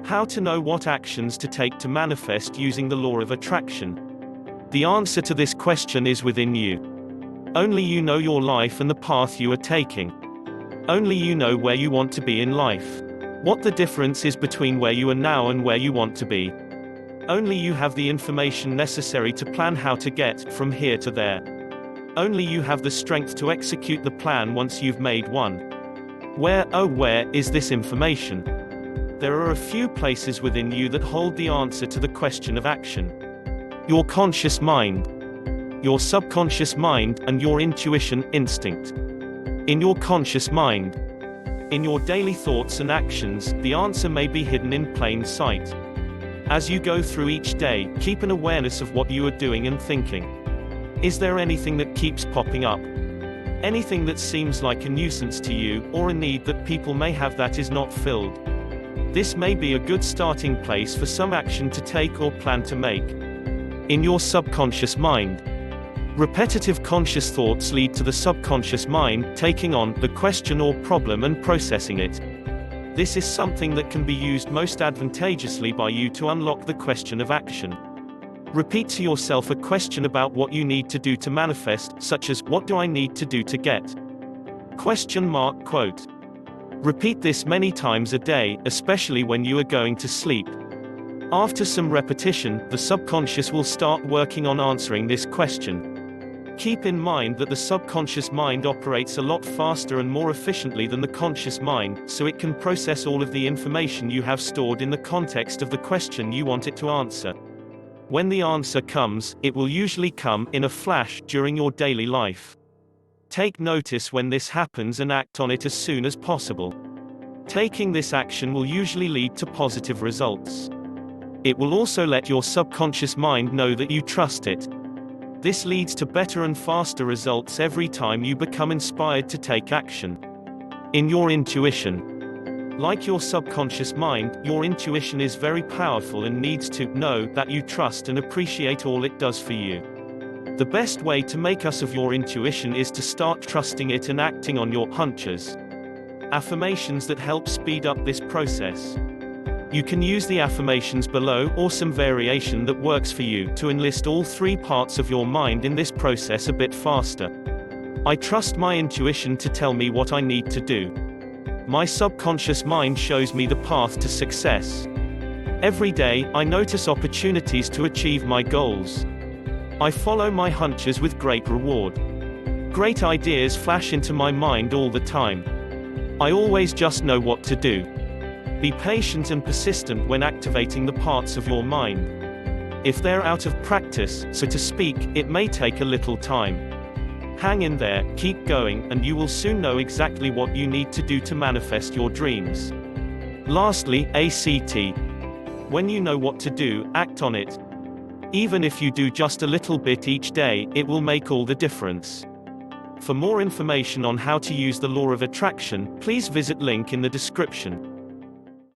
How to know what actions to take to manifest using the law of attraction? The answer to this question is within you. Only you know your life and the path you are taking. Only you know where you want to be in life. What the difference is between where you are now and where you want to be. Only you have the information necessary to plan how to get from here to there. Only you have the strength to execute the plan once you've made one. Where, oh where, is this information? There are a few places within you that hold the answer to the question of action. Your conscious mind, your subconscious mind, and your intuition, instinct. In your conscious mind, in your daily thoughts and actions, the answer may be hidden in plain sight. As you go through each day, keep an awareness of what you are doing and thinking. Is there anything that keeps popping up? Anything that seems like a nuisance to you, or a need that people may have that is not filled? This may be a good starting place for some action to take or plan to make. In your subconscious mind, repetitive conscious thoughts lead to the subconscious mind taking on the question or problem and processing it. This is something that can be used most advantageously by you to unlock the question of action. Repeat to yourself a question about what you need to do to manifest, such as, what do I need to do to get? Quote. Repeat this many times a day, especially when you are going to sleep. After some repetition, the subconscious will start working on answering this question. Keep in mind that the subconscious mind operates a lot faster and more efficiently than the conscious mind, so it can process all of the information you have stored in the context of the question you want it to answer. When the answer comes, it will usually come in a flash during your daily life. Take notice when this happens and act on it as soon as possible. Taking this action will usually lead to positive results. It will also let your subconscious mind know that you trust it. This leads to better and faster results every time you become inspired to take action. In your intuition. Like your subconscious mind, your intuition is very powerful and needs to know that you trust and appreciate all it does for you. The best way to make use of your intuition is to start trusting it and acting on your hunches. Affirmations that help speed up this process. You can use the affirmations below, or some variation that works for you, to enlist all three parts of your mind in this process a bit faster. I trust my intuition to tell me what I need to do. My subconscious mind shows me the path to success. Every day, I notice opportunities to achieve my goals. I follow my hunches with great reward. Great ideas flash into my mind all the time. I always just know what to do. Be patient and persistent when activating the parts of your mind. If they're out of practice, so to speak, it may take a little time. Hang in there, keep going, and you will soon know exactly what you need to do to manifest your dreams. Lastly, ACT. When you know what to do, act on it. Even if you do just a little bit each day, it will make all the difference. For more information on how to use the law of attraction, please visit link in the description.